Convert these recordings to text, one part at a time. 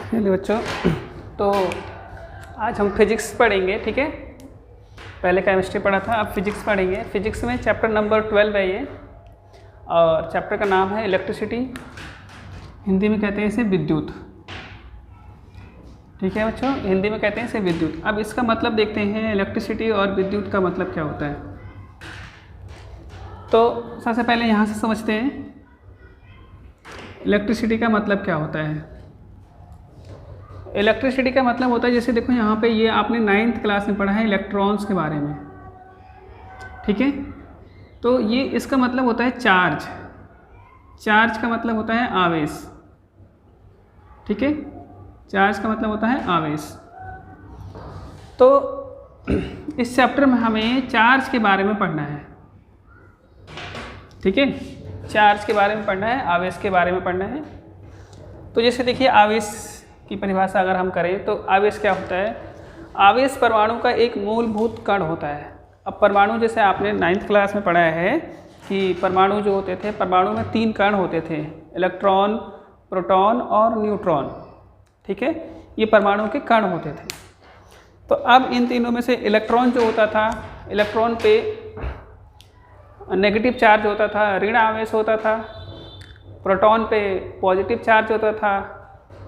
Hello बच्चों, तो आज हम फिजिक्स पढ़ेंगे। ठीक है, पहले केमिस्ट्री पढ़ा था, अब फिजिक्स पढ़ेंगे। फिजिक्स में चैप्टर नंबर 12 है ये, और चैप्टर का नाम है इलेक्ट्रिसिटी। हिंदी में कहते हैं इसे विद्युत। ठीक है बच्चों, हिंदी में कहते हैं इसे विद्युत। अब इसका मतलब देखते हैं, इलेक्ट्रिसिटी और विद्युत का मतलब क्या होता है। तो सबसे पहले यहाँ से समझते हैं इलेक्ट्रिसिटी का मतलब क्या होता है। इलेक्ट्रिसिटी का मतलब होता है, जैसे देखो यहाँ पे ये आपने 9th क्लास में पढ़ा है इलेक्ट्रॉन्स के बारे में। ठीक है, तो ये इसका मतलब होता है चार्ज। चार्ज का मतलब होता है आवेश। ठीक है, चार्ज का मतलब होता है आवेश। तो इस चैप्टर में हमें चार्ज के बारे में पढ़ना है। ठीक है, चार्ज के बारे में पढ़ना है, आवेश के बारे में पढ़ना है। तो जैसे देखिए, आवेश की परिभाषा अगर हम करें तो आवेश क्या होता है। आवेश परमाणु का एक मूलभूत कण होता है। अब परमाणु, जैसे आपने 9th क्लास में पढ़ा है कि परमाणु जो होते थे, परमाणु में 3 कण होते थे, इलेक्ट्रॉन, प्रोटॉन और न्यूट्रॉन। ठीक है, ये परमाणु के कण होते थे। तो अब इन तीनों में से इलेक्ट्रॉन जो होता था, इलेक्ट्रॉन पे नेगेटिव चार्ज होता था, ऋण आवेश होता था। प्रोटॉन पे पॉजिटिव चार्ज होता था,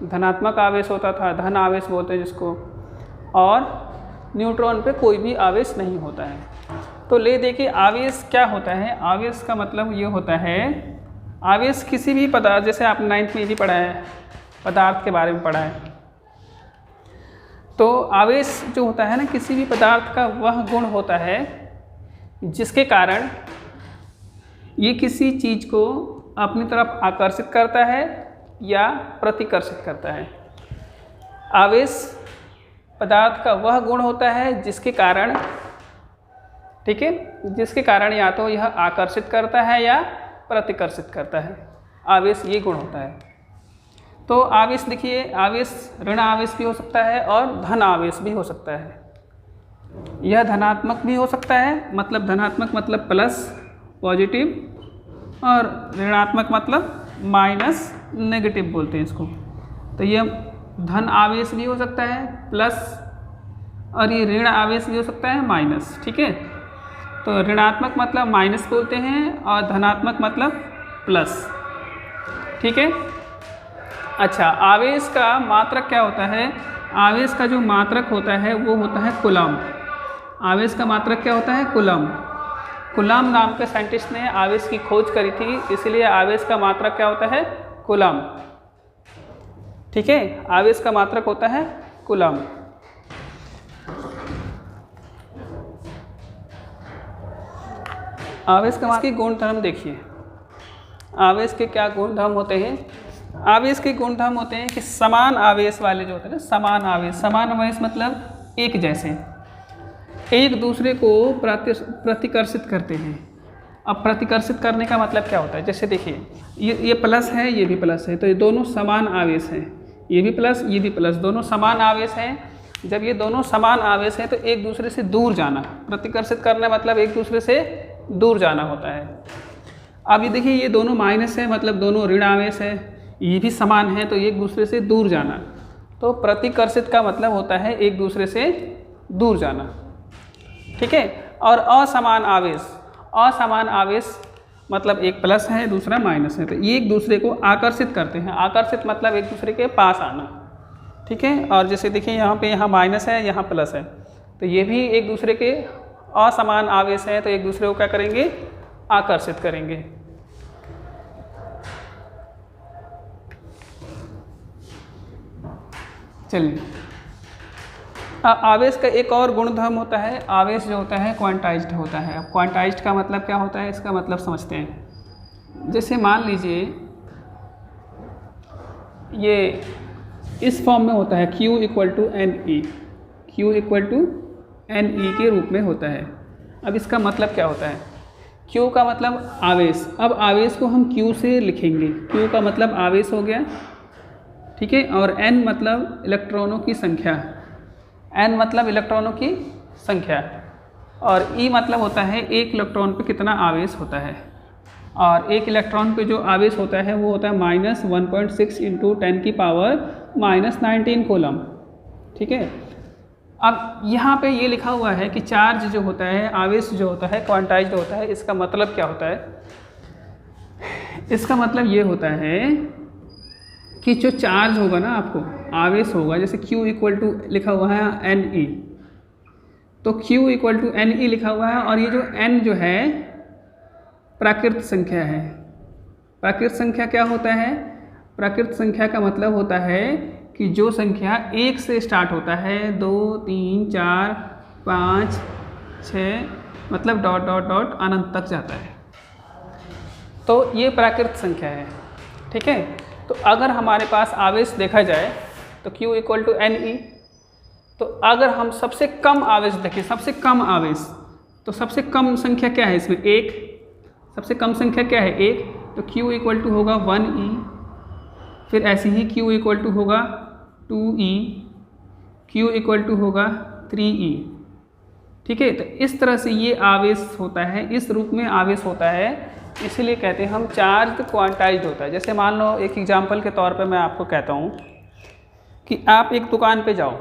धनात्मक आवेश होता था, धन आवेश बोलते हैं जिसको। और न्यूट्रॉन पे कोई भी आवेश नहीं होता है। तो ले देखिए, आवेश क्या होता है। आवेश का मतलब ये होता है, आवेश किसी भी पदार्थ, जैसे आपने 9th में भी पढ़ा है, पदार्थ के बारे में पढ़ा है। तो आवेश जो होता है ना, किसी भी पदार्थ का वह गुण होता है जिसके कारण ये किसी चीज़ को अपनी तरफ आकर्षित करता है या प्रतिकर्षित करता है। आवेश पदार्थ का वह गुण होता है जिसके कारण, ठीक है, जिसके कारण या तो यह आकर्षित करता है या प्रतिकर्षित करता है। आवेश ये गुण होता है। तो आवेश देखिए, आवेश ऋण आवेश भी हो सकता है और धन आवेश भी हो सकता है। यह धनात्मक भी हो सकता है, मतलब धनात्मक मतलब प्लस पॉजिटिव, और ऋणात्मक मतलब माइनस नेगेटिव बोलते हैं इसको। तो ये धन आवेश भी हो सकता है प्लस, और ये ऋण आवेश भी हो सकता है माइनस। ठीक है, तो ऋणात्मक मतलब माइनस बोलते हैं और धनात्मक मतलब प्लस। ठीक है, अच्छा, आवेश का मात्रक क्या होता है। आवेश का जो मात्रक होता है वो होता है कूलम्ब। आवेश का मात्रक क्या होता है, कूलम्ब। कूलम्ब नाम के साइंटिस्ट ने आवेश की खोज करी थी, इसलिए आवेश का मात्रक क्या होता है, कूलम्ब। ठीक है, आवेश का मात्रक होता है कूलम्ब। आवेश के गुणधर्म देखिए, आवेश के क्या गुणधर्म होते हैं। आवेश के गुणधर्म होते हैं कि समान आवेश वाले जो होते हैं ना, समान आवेश मतलब एक जैसे, एक दूसरे को प्रतिकर्षित करते हैं। अब प्रतिकर्षित करने का मतलब क्या होता है, जैसे देखिए, ये प्लस है, ये भी प्लस है, तो ये दोनों समान आवेश हैं। ये भी प्लस, ये भी प्लस, दोनों समान आवेश हैं। जब ये दोनों समान आवेश हैं तो एक दूसरे से दूर जाना, प्रतिकर्षित करना मतलब एक दूसरे से दूर जाना होता है। अब ये देखिए, ये दोनों माइनस है, मतलब दोनों ऋण आवेश है, ये भी समान है, तो एक दूसरे से दूर जाना। तो प्रतिकर्षित का मतलब होता है एक दूसरे से दूर जाना। ठीक है, और असमान आवेश मतलब एक प्लस है, दूसरा माइनस है, तो ये एक दूसरे को आकर्षित करते हैं। आकर्षित मतलब एक दूसरे के पास आना। ठीक है, और जैसे देखिए यहाँ माइनस है, यहाँ प्लस है, तो ये भी एक दूसरे के असमान आवेश हैं, तो एक दूसरे को क्या करेंगे, आकर्षित करेंगे। चलिए, आवेश का एक और गुणधर्म होता है, आवेश जो होता है क्वांटाइज्ड होता है। अब क्वांटाइज्ड का मतलब क्या होता है, इसका मतलब समझते हैं। जैसे मान लीजिए ये इस फॉर्म में होता है, Q = NE, Q = NE के रूप में होता है। अब इसका मतलब क्या होता है, Q का मतलब आवेश। अब आवेश को हम Q से लिखेंगे, Q का मतलब आवेश हो गया। ठीक है, और N मतलब इलेक्ट्रॉनों की संख्या, N मतलब इलेक्ट्रॉनों की संख्या, और E मतलब होता है एक इलेक्ट्रॉन पे कितना आवेश होता है। और एक इलेक्ट्रॉन पे जो आवेश होता है वो होता है -1.6 × 10⁻⁴ -19 कूलम। ठीक है, अब यहाँ पे ये लिखा हुआ है कि चार्ज जो होता है, आवेश जो होता है क्वांटाइज्ड होता है। इसका मतलब क्या होता है? इसका मतलब ये होता है कि जो चार्ज होगा ना, आपको आवेश होगा, जैसे Q इक्वल टू लिखा हुआ है NE, तो Q इक्वल टू NE लिखा हुआ है, और ये जो N जो है प्राकृत संख्या है। प्राकृत संख्या क्या होता है? प्राकृत संख्या का मतलब होता है कि जो संख्या 1 से स्टार्ट होता है, 2, 3, 4, 5, 6, मतलब डॉट डॉट डॉट अनंत तक जाता है, तो ये प्राकृत संख्या है। ठीक है, तो अगर हमारे पास आवेश देखा जाए तो Q इक्वल टू NE, तो अगर हम सबसे कम आवेश देखें, सबसे कम आवेश, तो सबसे कम संख्या क्या है इसमें? 1। सबसे कम संख्या क्या है? 1। तो Q इक्वल टू होगा 1E, फिर ऐसे ही Q इक्वल टू होगा 2E, Q इक्वल टू होगा 3E। ठीक है, तो इस तरह से ये आवेश होता है, इस रूप में आवेश होता है, इसीलिए कहते हैं हम चार्ज क्वांटाइज्ड होता है। जैसे मान लो, एक एग्जांपल के तौर पे मैं आपको कहता हूँ कि आप एक दुकान पे जाओ,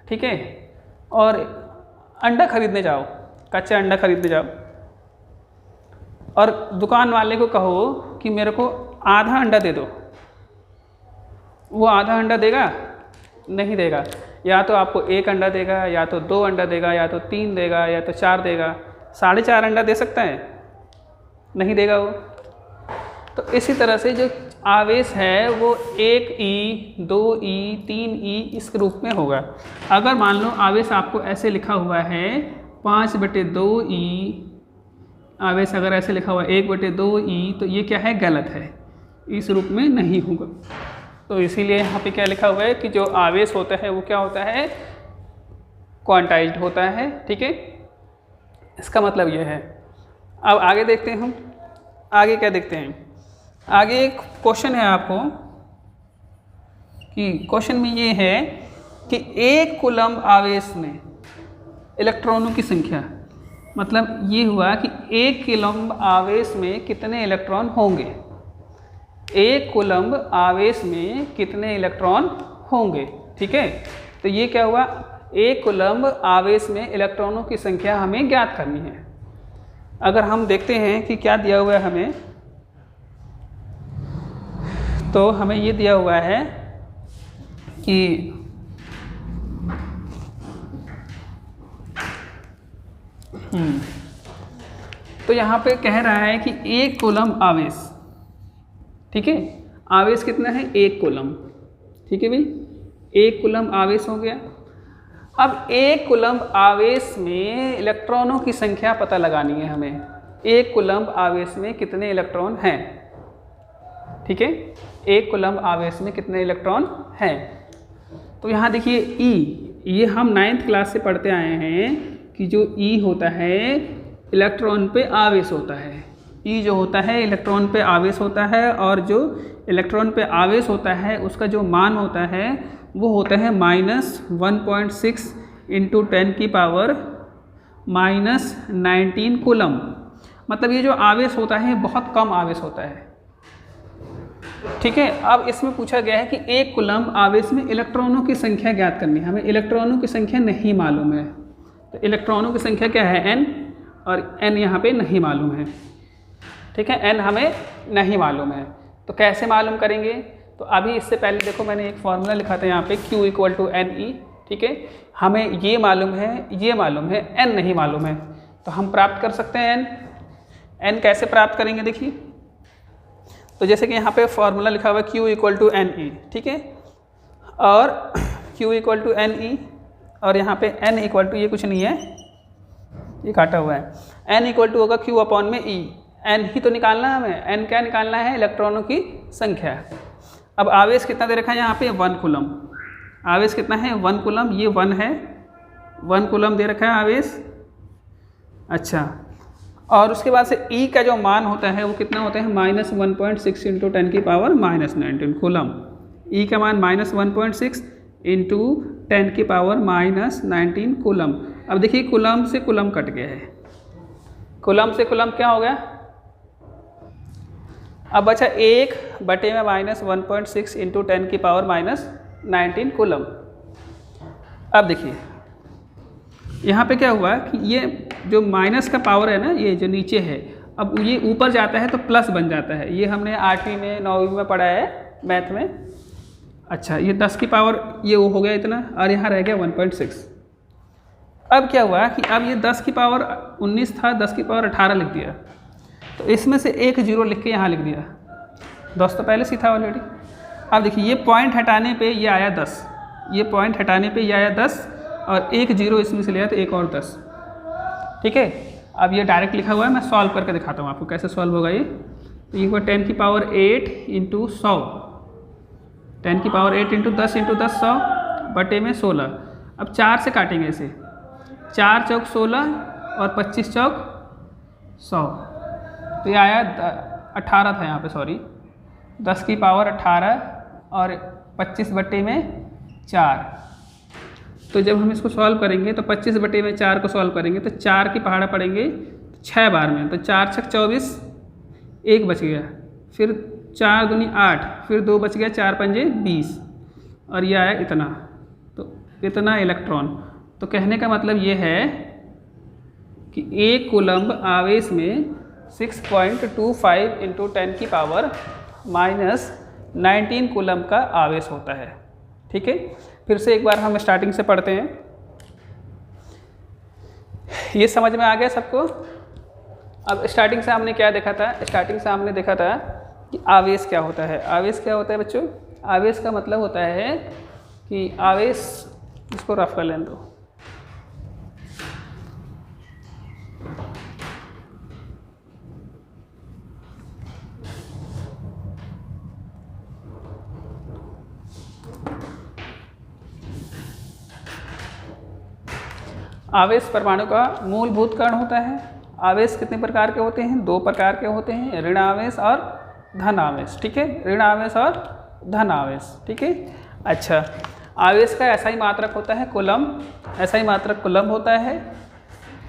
ठीक है, और अंडा खरीदने जाओ, कच्चा अंडा खरीदने जाओ, और दुकान वाले को कहो कि मेरे को आधा अंडा दे दो, वो आधा अंडा देगा? नहीं देगा। या तो आपको 1 अंडा देगा, या तो 2 अंडा देगा, या तो 3 देगा, या तो 4 देगा। 4.5 अंडा दे सकता है? नहीं देगा वो। तो इसी तरह से जो आवेश है वो 1E, 2E, 3E इस रूप में होगा। अगर मान लो आवेश आपको ऐसे लिखा हुआ है 5/2E, आवेश अगर ऐसे लिखा हुआ है 1/2E, तो ये क्या है? गलत है, इस रूप में नहीं होगा। तो इसीलिए यहाँ पे क्या लिखा हुआ है कि जो आवेश होता है वो क्या होता है? क्वांटाइज्ड होता है। ठीक है, इसका मतलब ये है। अब आगे देखते हैं हम, आगे क्या देखते हैं? आगे एक क्वेश्चन है आपको, कि क्वेश्चन में ये है कि 1 कूलम्ब आवेश में इलेक्ट्रॉनों की संख्या, मतलब ये हुआ कि 1 कूलम्ब आवेश में कितने इलेक्ट्रॉन होंगे? 1 कूलम्ब आवेश में कितने इलेक्ट्रॉन होंगे? ठीक है, तो ये क्या हुआ? 1 कूलम्ब आवेश में इलेक्ट्रॉनों की संख्या हमें ज्ञात करनी है। अगर हम देखते हैं कि क्या दिया हुआ है हमें, तो हमें ये दिया हुआ है कि तो यहाँ पे कह रहा है कि 1 कूलम्ब आवेश, ठीक है, आवेश कितना है? 1 कूलम्ब। ठीक है भाई, 1 कूलम्ब आवेश हो गया। अब 1 कूलम्ब आवेश में इलेक्ट्रॉनों की संख्या पता लगानी है हमें। 1 कूलम्ब आवेश में कितने इलेक्ट्रॉन हैं? ठीक है, 1 कूलम्ब आवेश में कितने इलेक्ट्रॉन हैं? तो यहाँ देखिए E, ये हम 9th क्लास से पढ़ते आए हैं कि जो E होता है इलेक्ट्रॉन पे आवेश होता है। E जो होता है इलेक्ट्रॉन पे आवेश होता है, और जो इलेक्ट्रॉन पे आवेश होता है उसका जो मान होता है वो होता है -1.6 × 10⁻⁻19 कूलम्ब। मतलब ये जो आवेश होता है बहुत कम आवेश होता है। ठीक है, अब इसमें पूछा गया है कि 1 कूलम्ब आवेश में इलेक्ट्रॉनों की संख्या ज्ञात करनी है। हमें इलेक्ट्रॉनों की संख्या नहीं मालूम है, तो इलेक्ट्रॉनों की संख्या क्या है? n, और n यहाँ पे नहीं मालूम है। ठीक है, n हमें नहीं मालूम है, तो कैसे मालूम करेंगे? तो अभी इससे पहले देखो मैंने एक फॉर्मूला लिखा था यहाँ पे, Q इक्वल टू NE। ठीक है, हमें ये मालूम है, ये मालूम है, n नहीं मालूम है, तो हम प्राप्त कर सकते हैं n। कैसे प्राप्त करेंगे? देखिए, तो जैसे कि यहाँ पे फॉर्मूला लिखा हुआ है Q इक्वल टू NE। ठीक है, और Q इक्वल टू NE, और यहाँ पे n इक्वल टू, ये कुछ नहीं है, ये काटा हुआ है, n इक्वल टू होगा Q अपॉन में E। n ही तो निकालना है हमें, n क्या निकालना है? इलेक्ट्रॉनों की संख्या। अब आवेश कितना दे रखा है यहाँ पे? 1 कूलम्ब। आवेश कितना है? 1 कूलम्ब, ये 1 है, 1 कूलम्ब दे रखा है आवेश। अच्छा, और उसके बाद से E का जो मान होता है वो कितना होता है? -1.6 × 10⁻⁻19 कूलम्ब। E का मान -1.6 × 10⁻⁻19 कूलम्ब। अब देखिए कूलम्ब से कूलम्ब कट गया है, कूलम्ब से कूलम्ब क्या हो गया? अब बचा 1/-1.6 इंटू 10⁻⁻19 कूलम। अब देखिए यहाँ पे क्या हुआ कि ये जो माइनस का पावर है ना, ये जो नीचे है, अब ये ऊपर जाता है तो प्लस बन जाता है। ये हमने 8वीं में 9वीं में पढ़ा है मैथ में। अच्छा, ये 10 की पावर ये वो हो गया इतना, और यहाँ रह गया 1.6। अब क्या हुआ कि अब ये 10 की पावर 19 था, 10 की पावर 18 लिख दिया, तो इसमें से एक जीरो लिख के यहाँ लिख दिया। 10 तो पहले से था ऑलरेडी। अब देखिए ये पॉइंट हटाने पे ये आया 10, ये पॉइंट हटाने पे ये आया 10, और एक जीरो इसमें से लिया तो एक और 10। ठीक है, अब ये डायरेक्ट लिखा हुआ है, मैं सॉल्व करके दिखाता हूँ आपको कैसे सॉल्व होगा ये। तो ये हुआ 10 की पावर 8 इंटू 100, 10 की पावर 8 इंटू 10 इंटू 10 100 बटे में 16। अब 4 से काटेंगे इसे, 4 चौक 16 और 25 चौक 100, तो ये आया 18 था यहाँ पे, सॉरी 10 की पावर 18 और 25 बटे में 4। तो जब हम इसको सॉल्व करेंगे तो 25 बटे में 4 को सॉल्व करेंगे तो 4 की पहाड़ा पड़ेंगे 6 बार में, तो 4 छक 24, 1 बच गया, फिर 4 दूनी 8, फिर 2 बच गया, 4 पंजे 20, और ये आया इतना। तो इतना इलेक्ट्रॉन। तो कहने का मतलब ये है कि 1 कूलम्ब आवेश में 6.25 इंटू 10⁻⁻19 कूलम्ब का आवेश होता है। ठीक है, फिर से एक बार हम स्टार्टिंग से पढ़ते हैं। ये समझ में आ गया सबको? अब स्टार्टिंग से हमने क्या देखा था? स्टार्टिंग से हमने देखा था कि आवेश क्या होता है। आवेश क्या होता है बच्चों? आवेश का मतलब होता है कि आवेश, इसको रफ कर लेने दो। आवेश परमाणु का मूलभूत कण होता है। आवेश कितने प्रकार के होते हैं? 2 प्रकार के होते हैं, ऋण आवेश और धन आवेश। ठीक है, ऋण आवेश और धन आवेश। ठीक है, अच्छा, आवेश का ऐसा ही मात्रक होता है कूलम्ब, ऐसा ही मात्रक कूलम्ब होता है।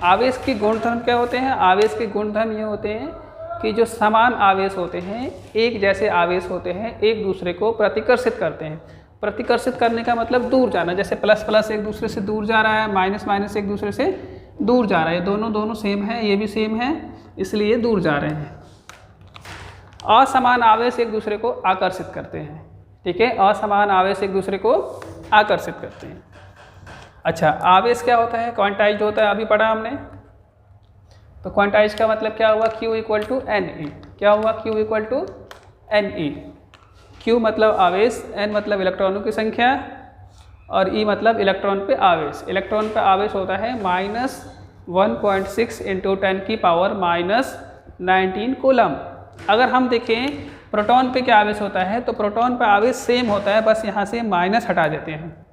आवेश के गुणधर्म क्या होते हैं? आवेश के गुणधर्म ये होते हैं कि जो समान आवेश होते हैं, एक जैसे आवेश होते हैं, एक दूसरे को प्रतिकर्षित करते हैं। प्रतिकर्षित करने का मतलब दूर जाना, जैसे प्लस प्लस एक दूसरे से दूर जा रहा है, माइनस माइनस एक दूसरे से दूर जा रहा है, दोनों सेम है, ये भी सेम है, इसलिए दूर जा रहे हैं। असमान आवेश एक दूसरे को आकर्षित करते हैं। ठीक है, असमान आवेश एक दूसरे को आकर्षित करते हैं। अच्छा, आवेश क्या होता है? क्वांटाइज्ड होता है, अभी पढ़ा हमने। तो क्वांटाइज का मतलब क्या हुआ? Q = Ne। क्या हुआ? Q = Ne। Q मतलब आवेश, N मतलब इलेक्ट्रॉनों की संख्या, और E मतलब इलेक्ट्रॉन पे आवेश। इलेक्ट्रॉन पे आवेश होता है -1.6 इंटू 10⁻⁻19 कूलम्ब। अगर हम देखें प्रोटॉन पे क्या आवेश होता है, तो प्रोटॉन पे आवेश सेम होता है, बस यहाँ से माइनस हटा देते हैं।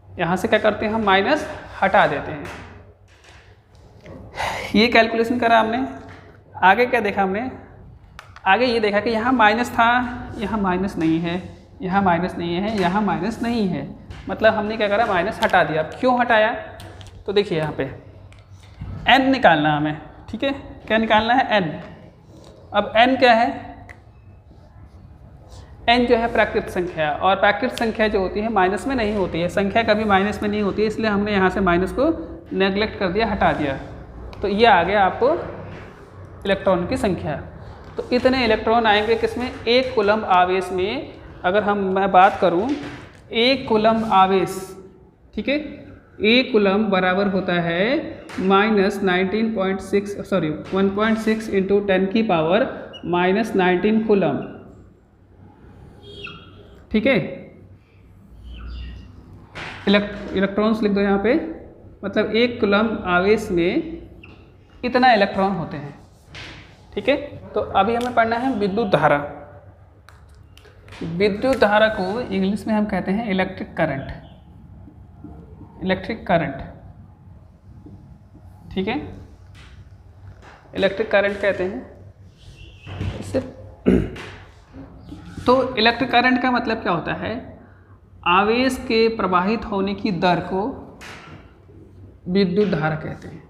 यहाँ से क्या करते हैं हम? माइनस हटा देते हैं। ये कैलकुलेशन करा हमने। आगे क्या देखा हमने? आगे ये देखा कि यहाँ माइनस था, यहाँ माइनस नहीं है, यहाँ माइनस नहीं है, यहाँ माइनस नहीं है, मतलब हमने क्या करा? माइनस हटा दिया। क्यों हटाया? तो देखिए यहाँ पे n निकालना हमें। ठीक है, क्या निकालना है? n। अब n क्या है? n जो है प्राकृत संख्या, और प्राकृत संख्या जो होती है माइनस में नहीं होती है, संख्या कभी माइनस में नहीं होती है, इसलिए हमने यहाँ से माइनस को नेगलेक्ट कर दिया, हटा दिया। तो ये आ गया आपको इलेक्ट्रॉन की संख्या। तो इतने इलेक्ट्रॉन आएंगे किसमें? 1 कूलम्ब आवेश में। अगर मैं बात करूं 1 कूलम्ब आवेश, ठीक है, 1 कूलम्ब बराबर होता है -1.6 इंटू 10⁻⁻19 कूलम्ब। ठीक है, इलेक्ट्रॉन्स लिख दो यहाँ पे, मतलब 1 कूलम्ब आवेश में इतना इलेक्ट्रॉन होते हैं। ठीक है, तो अभी हमें पढ़ना है विद्युत धारा। विद्युत धारा को इंग्लिश में हम कहते हैं इलेक्ट्रिक करंट। इलेक्ट्रिक करंट, ठीक है, इलेक्ट्रिक करंट कहते हैं इससे। तो इलेक्ट्रिक करंट का मतलब क्या होता है? आवेश के प्रवाहित होने की दर को विद्युत धारा कहते हैं।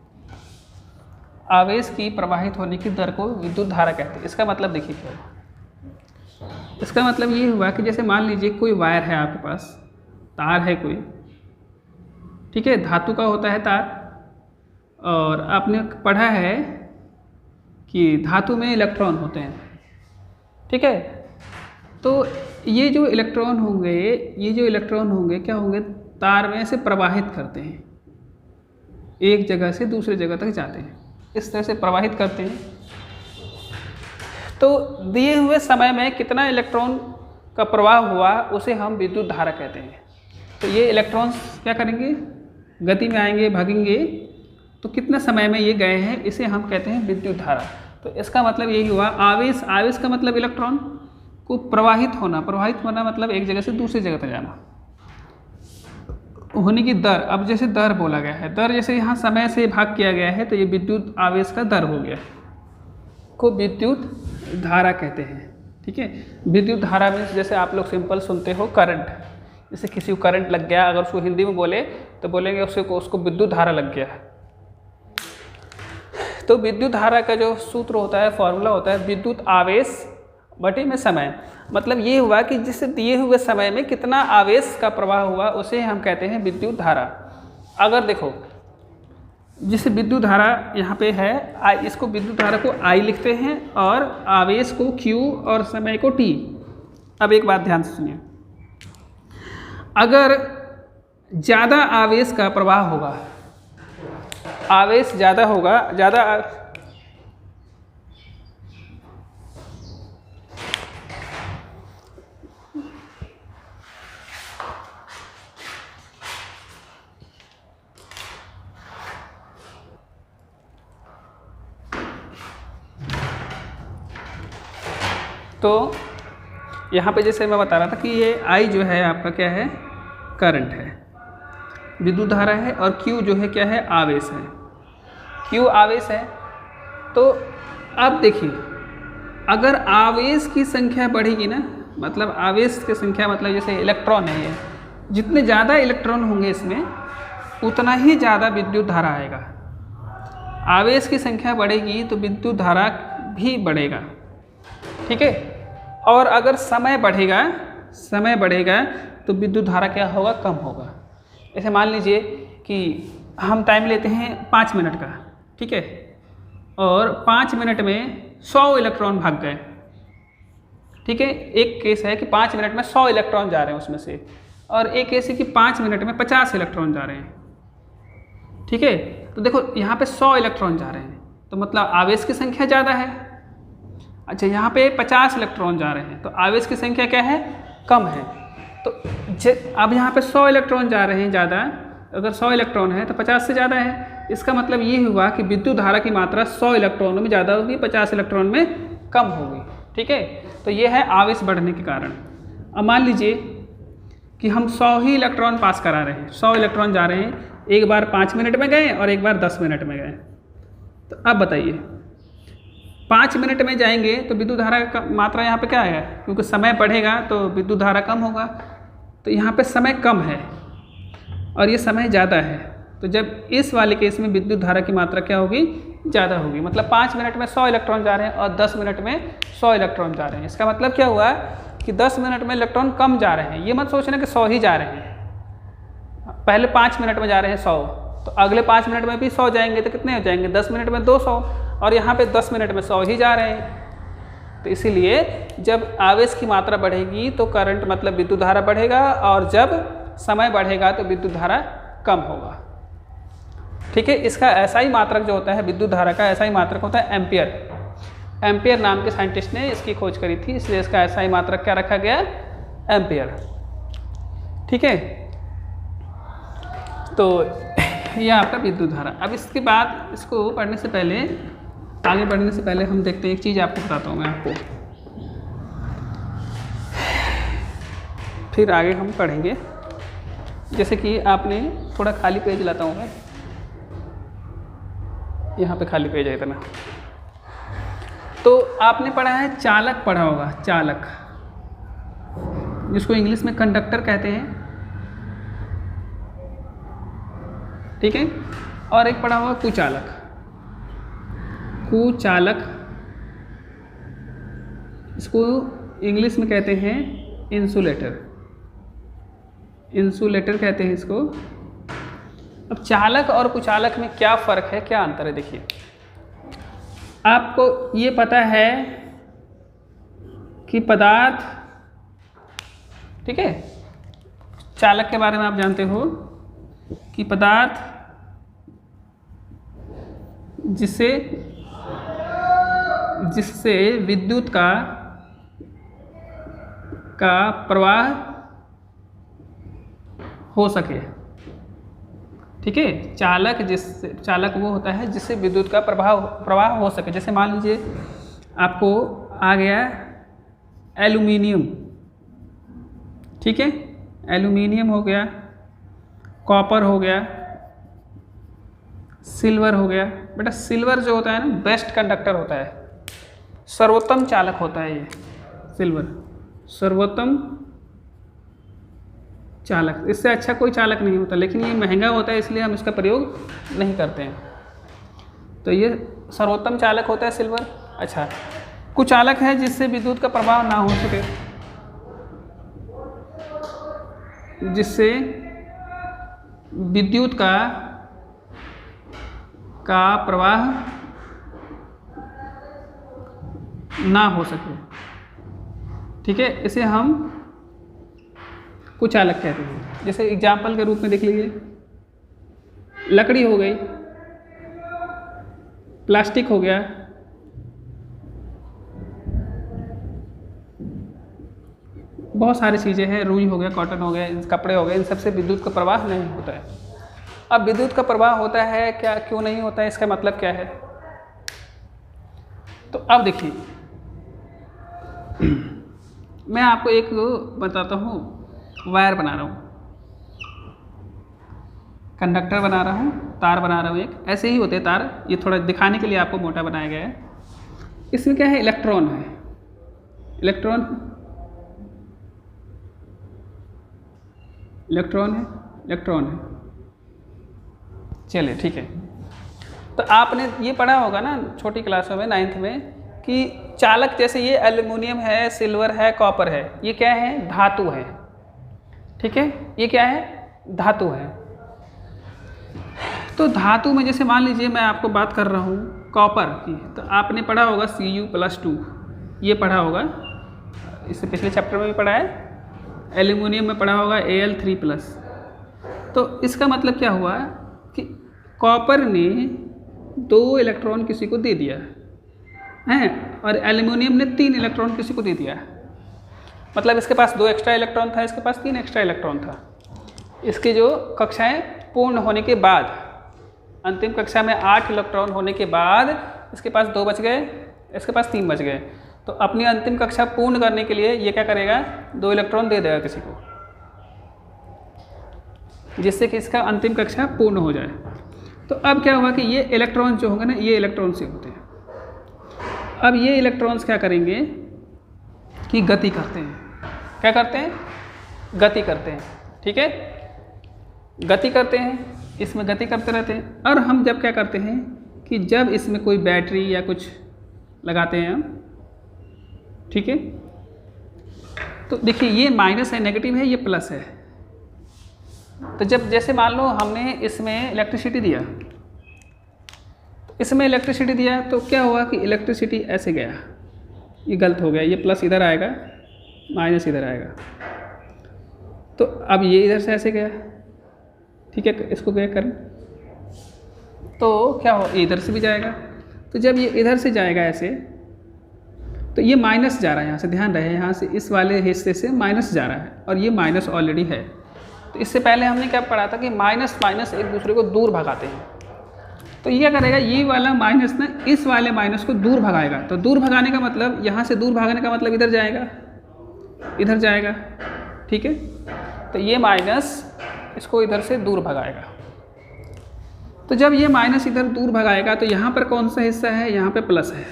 आवेश की प्रवाहित होने की दर को विद्युत धारा कहते हैं। इसका मतलब देखिए क्या है। इसका मतलब ये हुआ कि जैसे मान लीजिए कोई वायर है आपके पास, तार है कोई, ठीक है, धातु का होता है तार, और आपने पढ़ा है कि धातु में इलेक्ट्रॉन होते हैं, ठीक है। तो ये जो इलेक्ट्रॉन होंगे क्या होंगे, तार में से प्रवाहित करते हैं, एक जगह से दूसरी जगह तक जाते हैं, इस तरह से प्रवाहित करते हैं। तो दिए हुए समय में कितना इलेक्ट्रॉन का प्रवाह हुआ उसे हम विद्युत धारा कहते हैं। तो ये इलेक्ट्रॉन्स क्या करेंगे, गति में आएंगे, भागेंगे, तो कितने समय में ये गए हैं इसे हम कहते हैं विद्युत धारा। तो इसका मतलब यही हुआ, आवेश का मतलब इलेक्ट्रॉन को प्रवाहित होना मतलब एक जगह से दूसरी जगह तक जाना, होने की दर। अब जैसे दर बोला गया है, दर जैसे यहाँ समय से भाग किया गया है, तो ये विद्युत आवेश का दर हो गया, को विद्युत धारा कहते हैं, ठीक है। विद्युत धारा में जैसे आप लोग सिंपल सुनते हो करंट, जैसे किसी को करंट लग गया, अगर उसको हिंदी में बोले तो बोलेंगे उसको विद्युत धारा लग गया। तो विद्युत धारा का जो सूत्र होता है, फॉर्मूला होता है विद्युत आवेश बटे में समय। मतलब ये हुआ कि जिस दिए हुए समय में कितना आवेश का प्रवाह हुआ उसे हम कहते हैं विद्युत धारा। अगर देखो जिस विद्युत धारा यहाँ पे है, इसको विद्युत धारा को I लिखते हैं और आवेश को Q और समय को T। अब एक बात ध्यान से सुनिए, अगर ज़्यादा आवेश का प्रवाह होगा, आवेश ज़्यादा होगा, तो यहाँ पे जैसे मैं बता रहा था कि ये I जो है आपका क्या है, करंट है, विद्युत धारा है, और Q जो है क्या है, आवेश है, Q आवेश है। तो अब देखिए, अगर आवेश की संख्या बढ़ेगी ना, मतलब आवेश की संख्या मतलब जैसे इलेक्ट्रॉन है, ये जितने ज़्यादा इलेक्ट्रॉन होंगे इसमें उतना ही ज़्यादा विद्युत धारा आएगा। आवेश की संख्या बढ़ेगी तो विद्युत धारा भी बढ़ेगा, ठीक है। और अगर समय बढ़ेगा तो विद्युत धारा क्या होगा, कम होगा। ऐसे मान लीजिए कि हम टाइम लेते हैं 5 मिनट का, ठीक है, और 5 मिनट में 100 इलेक्ट्रॉन भाग गए, ठीक है। एक केस है कि 5 मिनट में 100 इलेक्ट्रॉन जा रहे हैं उसमें से, और एक केस है कि 5 मिनट में 50 इलेक्ट्रॉन जा रहे हैं, ठीक है। तो देखो यहाँ पे 100 इलेक्ट्रॉन जा रहे हैं, तो मतलब आवेश की संख्या ज़्यादा है। अच्छा, यहाँ पे 50 इलेक्ट्रॉन जा रहे हैं, तो आवेश की संख्या क्या है, कम है। तो अब यहाँ पे 100 इलेक्ट्रॉन जा रहे हैं ज़्यादा, अगर 100 इलेक्ट्रॉन है तो 50 से ज़्यादा है। इसका मतलब ये हुआ कि विद्युत धारा की मात्रा 100 इलेक्ट्रॉनों में ज़्यादा होगी, 50 इलेक्ट्रॉन में कम होगी, ठीक है। तो ये है आवेश बढ़ने के कारण। अब मान लीजिए कि हम 100 ही इलेक्ट्रॉन पास करा रहे हैं, 100 इलेक्ट्रॉन जा रहे हैं, एक बार 5 मिनट में गए और एक बार 10 मिनट में गए। तो अब बताइए, 5 मिनट में जाएंगे तो विद्युत धारा का मात्रा यहाँ पे क्या है, क्योंकि समय बढ़ेगा तो विद्युत धारा कम होगा। तो यहाँ पे समय कम है और ये समय ज़्यादा है, तो जब इस वाले केस में विद्युत धारा की मात्रा क्या होगी, ज़्यादा होगी। मतलब 5 मिनट में 100 इलेक्ट्रॉन जा रहे हैं और 10 मिनट में 100 इलेक्ट्रॉन जा रहे हैं। इसका मतलब क्या हुआ कि 10 मिनट में इलेक्ट्रॉन कम जा रहे हैं। ये मत सोचना कि 100 ही जा रहे हैं, पहले 5 मिनट में जा रहे हैं 100, तो अगले 5 मिनट में भी 100 जाएंगे, तो कितने हो जाएंगे, 10 मिनट में 200, और यहाँ पे 10 मिनट में 100 ही जा रहे हैं। तो इसीलिए जब आवेश की मात्रा बढ़ेगी तो करंट मतलब विद्युत धारा बढ़ेगा, और जब समय बढ़ेगा तो विद्युत धारा कम होगा, ठीक है। इसका ऐसा ही मात्रक जो होता है विद्युत धारा का, ऐसा ही मात्रक होता है एम्पियर। एम्पियर नाम के साइंटिस्ट ने इसकी खोज करी थी, इसलिए इसका ऐसा ही मात्रक क्या रखा गया, एम्पियर, ठीक है। तो ये आपका विद्युत धारा। अब इसके बाद इसको पढ़ने से पहले, आगे बढ़ने से पहले हम देखते हैं, एक चीज़ आपको बताता हूँ मैं आपको, फिर आगे हम पढ़ेंगे। जैसे कि आपने थोड़ा खाली पेज लाता हूँ मैं, यहाँ पे खाली पेज है इतना। तो आपने पढ़ा है चालक, पढ़ा होगा चालक, जिसको इंग्लिश में कंडक्टर कहते हैं, ठीक है। और एक पढ़ा होगा कुचालक, कुचालक, इसको इंग्लिश में कहते हैं इंसुलेटर, इंसुलेटर कहते हैं इसको। अब चालक और कुचालक में क्या फ़र्क है, क्या अंतर है, देखिए आपको ये पता है कि पदार्थ, ठीक है, चालक के बारे में आप जानते हो कि पदार्थ जिससे विद्युत का प्रवाह हो सके, ठीक है। चालक वो होता है जिससे विद्युत का प्रवाह हो सके। जैसे मान लीजिए आपको आ गया एल्यूमिनियम, ठीक है, एल्यूमिनियम हो गया, कॉपर हो गया, सिल्वर हो गया। बेटा सिल्वर जो होता है ना बेस्ट कंडक्टर होता है, सर्वोत्तम चालक होता है ये सिल्वर, सर्वोत्तम चालक। इससे अच्छा कोई चालक नहीं होता, लेकिन ये महंगा होता है इसलिए हम इसका प्रयोग नहीं करते हैं। तो ये सर्वोत्तम चालक होता है सिल्वर। अच्छा, कुचालक है जिससे विद्युत का प्रवाह ना हो सके, जिससे विद्युत का प्रवाह ना हो सके, ठीक है, इसे हम कुचालक कहते हैं। जैसे एग्जाम्पल के रूप में देख लीजिए, लकड़ी हो गई, प्लास्टिक हो गया, बहुत सारी चीज़ें हैं, रुई हो गया, कॉटन हो गया, कपड़े हो गए, इन सबसे विद्युत का प्रवाह नहीं होता है। अब विद्युत का प्रवाह होता है क्या, क्यों नहीं होता है, इसका मतलब क्या है? तो अब देखिए मैं आपको एक बताता हूँ, वायर बना रहा हूँ, कंडक्टर बना रहा हूँ, तार बना रहा हूँ, एक ऐसे ही होते हैं तार, ये थोड़ा दिखाने के लिए आपको मोटा बनाया गया है। इसमें क्या है, इलेक्ट्रॉन है, इलेक्ट्रॉन है, इलेक्ट्रॉन है। चलिए ठीक है, तो आपने ये पढ़ा होगा ना छोटी क्लासों में, 9th में, कि चालक जैसे ये एल्युमिनियम है, सिल्वर है, कॉपर है, ये क्या है, धातु है, ठीक है, ये क्या है, धातु है। तो धातु में जैसे मान लीजिए मैं आपको बात कर रहा हूँ कॉपर की, तो आपने पढ़ा होगा Cu+2, ये पढ़ा होगा, इससे पिछले चैप्टर में भी पढ़ा है। एल्युमिनियम में पढ़ा होगा Al3+। तो इसका मतलब क्या हुआ कि कॉपर ने 2 इलेक्ट्रॉन किसी को दे दिया है और एल्युमिनियम ने 3 इलेक्ट्रॉन किसी को दे दिया। मतलब इसके पास 2 एक्स्ट्रा इलेक्ट्रॉन था, इसके पास 3 एक्स्ट्रा इलेक्ट्रॉन था। इसकी जो कक्षाएं पूर्ण होने के बाद, अंतिम कक्षा में 8 इलेक्ट्रॉन होने के बाद इसके पास 2 बच गए, इसके पास 3 बच गए। तो अपनी अंतिम कक्षा पूर्ण करने के लिए ये क्या करेगा, 2 इलेक्ट्रॉन दे देगा किसी को, जिससे कि इसका अंतिम कक्षा पूर्ण हो जाए। तो अब क्या हुआ कि ये इलेक्ट्रॉन जो होंगे ना, ये इलेक्ट्रॉन से होते हैं। अब ये इलेक्ट्रॉन्स क्या करेंगे कि गति करते हैं। क्या करते हैं, गति करते हैं, ठीक है, गति करते हैं, इसमें गति करते रहते हैं। और हम जब क्या करते हैं कि जब इसमें कोई बैटरी या कुछ लगाते हैं हम, ठीक है, तो देखिए ये माइनस है, नेगेटिव है, ये प्लस है। तो जब जैसे मान लो हमने इसमें इलेक्ट्रिसिटी दिया, इसमें इलेक्ट्रिसिटी दिया, तो क्या हुआ कि इलेक्ट्रिसिटी ऐसे गया, ये गलत हो गया, ये प्लस इधर आएगा, माइनस इधर आएगा। तो अब ये इधर से ऐसे गया, ठीक है, इसको क्या करें, तो क्या हो, इधर से भी जाएगा। तो जब ये इधर से जाएगा ऐसे, तो ये माइनस जा रहा है, यहाँ से ध्यान रहे, यहाँ से इस वाले हिस्से से माइनस जा रहा है, और ये माइनस ऑलरेडी है। तो इससे पहले हमने क्या पढ़ा था कि माइनस माइनस एक दूसरे को दूर भगाते हैं। तो ये क्या करेगा, ये वाला माइनस ना इस वाले माइनस को दूर भगाएगा। तो दूर भगाने का मतलब, यहाँ से दूर भागने का मतलब इधर जाएगा, इधर जाएगा, ठीक है। तो ये माइनस इसको इधर से दूर भगाएगा। तो जब ये माइनस इधर दूर भगाएगा, तो यहाँ पर कौन सा हिस्सा है, यहाँ पे प्लस है।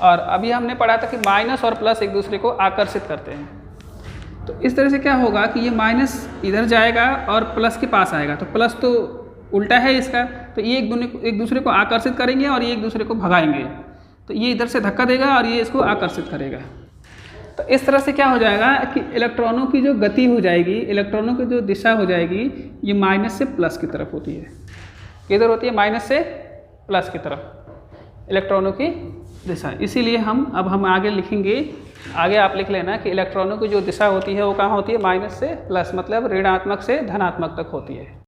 और अभी हमने पढ़ा था कि माइनस और प्लस एक दूसरे को आकर्षित करते हैं। तो इस तरह से क्या होगा कि ये माइनस इधर जाएगा और प्लस के पास आएगा। तो प्लस तो उल्टा है इसका, तो ये एक दूसरे को आकर्षित करेंगे और ये एक दूसरे को भगाएंगे। तो ये इधर से धक्का देगा और ये इसको आकर्षित करेगा। तो इस तरह से क्या हो जाएगा कि इलेक्ट्रॉनों की जो गति हो जाएगी, इलेक्ट्रॉनों की जो दिशा हो जाएगी, ये माइनस से प्लस की तरफ होती है। किधर होती है? माइनस से प्लस की तरफ इलेक्ट्रॉनों की दिशा। इसीलिए हम आगे लिखेंगे, आगे आप लिख लेना कि इलेक्ट्रॉनों की जो दिशा होती है वो कहाँ होती है? माइनस से प्लस, मतलब ऋणात्मक से धनात्मक तक होती है।